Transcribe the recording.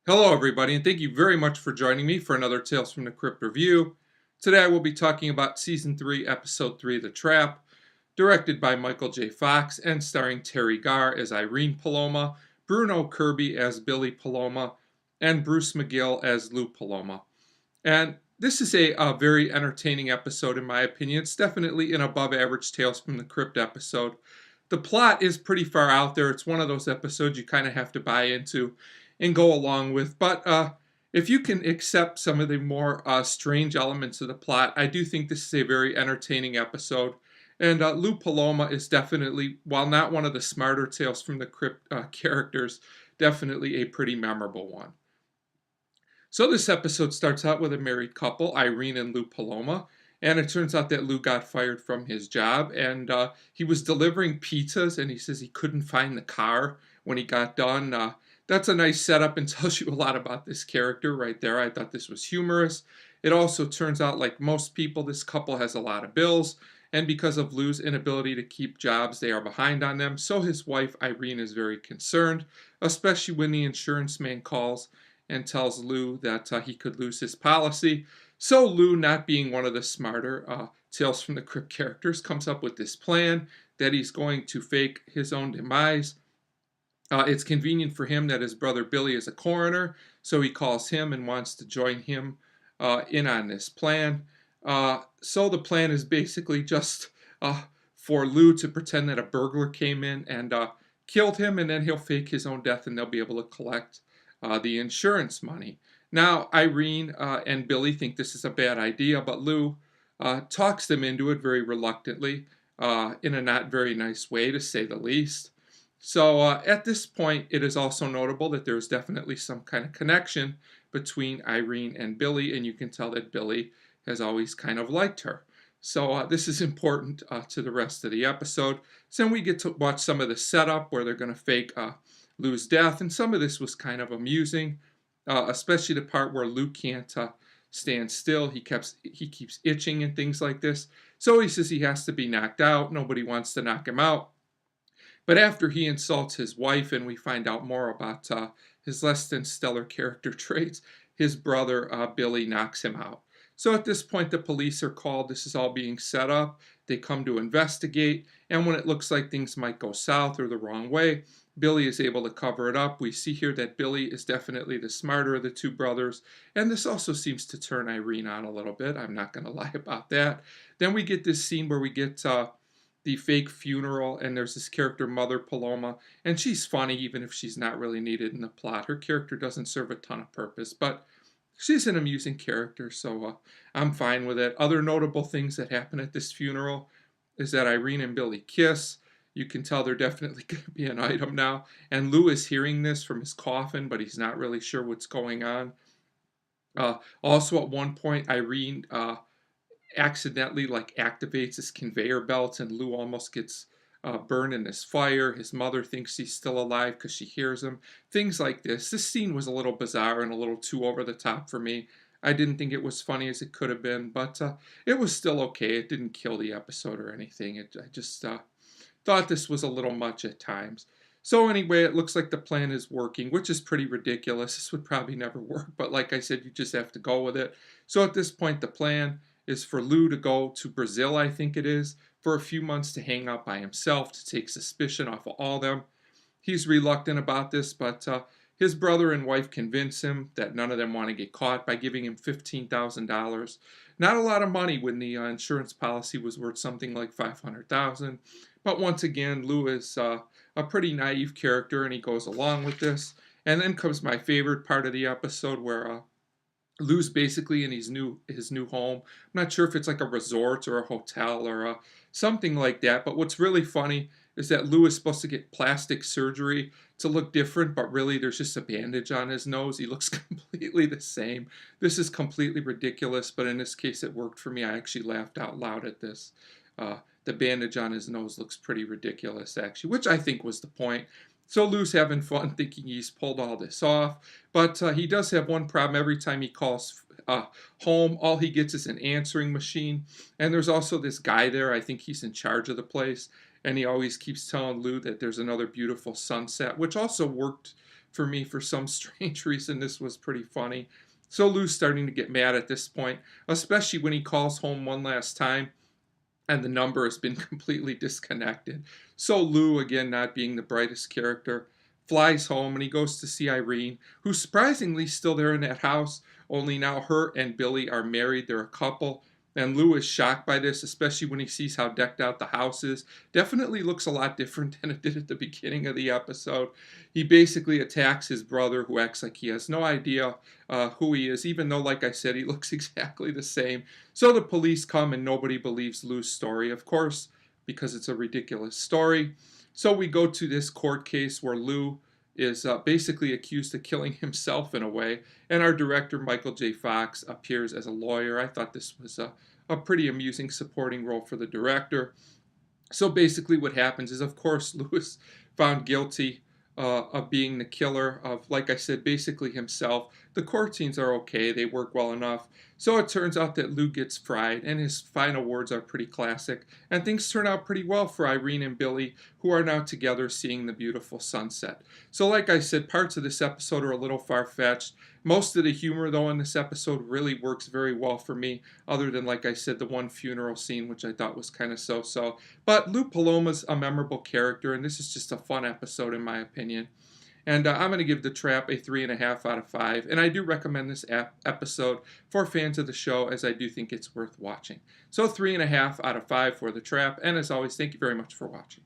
Hello, everybody, and thank you very much for joining me for another Tales from the Crypt review. Today I will be talking about Season 3, Episode 3, The Trap, directed by Michael J. Fox and starring Teri Garr as Irene Paloma, Bruno Kirby as Billy Paloma, and Bruce McGill as Lou Paloma. And this is a very entertaining episode, in my opinion. It's definitely an above-average Tales from the Crypt episode. The plot is pretty far out there. It's one of those episodes you kind of have to buy into and go along with. But if you can accept some of the more strange elements of the plot, I do think this is a very entertaining episode. And Lou Paloma is definitely, while not one of the smarter Tales from the Crypt characters, definitely a pretty memorable one. So this episode starts out with a married couple, Irene and Lou Paloma. And it turns out that Lou got fired from his job, and he was delivering pizzas, and he says he couldn't find the car when he got done. That's a nice setup and tells you a lot about this character right there. I thought this was humorous. It also turns out, like most people, this couple has a lot of bills, and because of Lou's inability to keep jobs, they are behind on them. So his wife, Irene, is very concerned, especially when the insurance man calls and tells Lou that he could lose his policy. So Lou, not being one of the smarter Tales from the Crypt characters, comes up with this plan that he's going to fake his own demise. It's convenient for him that his brother Billy is a coroner, so he calls him and wants to join him in on this plan. So the plan is basically just for Lou to pretend that a burglar came in and killed him, and then he'll fake his own death and they'll be able to collect the insurance money. Now, Irene and Billy think this is a bad idea, but Lou talks them into it very reluctantly, in a not very nice way, to say the least. So at this point, it is also notable that there's definitely some kind of connection between Irene and Billy, and you can tell that Billy has always kind of liked her. So this is important to the rest of the episode. So then we get to watch some of the setup where they're going to fake Lou's death, and some of this was kind of amusing, especially the part where Lou can't stand still. He keeps itching and things like this. So he says he has to be knocked out. Nobody wants to knock him out. But after he insults his wife, and we find out more about his less than stellar character traits, his brother Billy knocks him out. So at this point, the police are called. This is all being set up. They come to investigate, and when it looks like things might go south or the wrong way, Billy is able to cover it up. We see here that Billy is definitely the smarter of the two brothers, and this also seems to turn Irene on a little bit. I'm not going to lie about that. Then we get this scene where we get the fake funeral, and there's this character, Mother Paloma, and she's funny even if she's not really needed in the plot. Her character doesn't serve a ton of purpose, but she's an amusing character, so I'm fine with it. Other notable things that happen at this funeral is that Irene and Billy kiss. You can tell they're definitely going to be an item now, and Lou is hearing this from his coffin, but he's not really sure what's going on. Also, at one point, Irene accidentally activates his conveyor belt, and Lou almost gets burned in this fire. His mother thinks he's still alive because she hears him. Things like this. This scene was a little bizarre and a little too over the top for me. I didn't think it was funny as it could have been, but it was still okay. It didn't kill the episode or anything. I just thought this was a little much at times. So anyway, it looks like the plan is working, which is pretty ridiculous. This would probably never work, but like I said, you just have to go with it. So at this point, the plan is for Lou to go to Brazil, I think it is, for a few months to hang out by himself, to take suspicion off of all of them. He's reluctant about this, but his brother and wife convince him that none of them want to get caught by giving him $15,000. Not a lot of money when the insurance policy was worth something like $500,000. But once again, Lou is a pretty naive character, and he goes along with this. And then comes my favorite part of the episode, where Lou's basically in his new home. I'm not sure if it's like a resort or a hotel or something like that. But what's really funny is that Lou is supposed to get plastic surgery to look different, but really there's just a bandage on his nose. He looks completely the same. This is completely ridiculous, but in this case it worked for me. I actually laughed out loud at this. The bandage on his nose looks pretty ridiculous, actually, which I think was the point. So Lou's having fun thinking he's pulled all this off, but he does have one problem. Every time he calls home, all he gets is an answering machine, and there's also this guy there. I think he's in charge of the place, and he always keeps telling Lou that there's another beautiful sunset, which also worked for me. For some strange reason, this was pretty funny. So Lou's starting to get mad at this point, especially when he calls home one last time and the number has been completely disconnected. So Lou, again, not being the brightest character, flies home and he goes to see Irene, who's surprisingly still there in that house, only now her and Billy are married. They're a couple. And Lou is shocked by this, especially when he sees how decked out the house is. Definitely looks a lot different than it did at the beginning of the episode. He basically attacks his brother, who acts like he has no idea who he is, even though, like I said, he looks exactly the same. So the police come and nobody believes Lou's story, of course, because it's a ridiculous story. So we go to this court case where Lou is basically accused of killing himself in a way, and our director, Michael J. Fox, appears as a lawyer. I thought this was a pretty amusing supporting role for the director. So basically what happens is, of course, Lou is found guilty of being the killer of, like I said, basically himself. The court scenes are okay. They work well enough. So it turns out that Lou gets fried, and his final words are pretty classic. And things turn out pretty well for Irene and Billy, who are now together seeing the beautiful sunset. So like I said, parts of this episode are a little far-fetched. Most of the humor, though, in this episode really works very well for me, other than, like I said, the one funeral scene, which I thought was kind of so-so. But Lou Paloma's a memorable character, and this is just a fun episode, in my opinion. And I'm going to give The Trap a 3.5 out of 5. And I do recommend this episode for fans of the show, as I do think it's worth watching. So 3.5 out of 5 for The Trap. And as always, thank you very much for watching.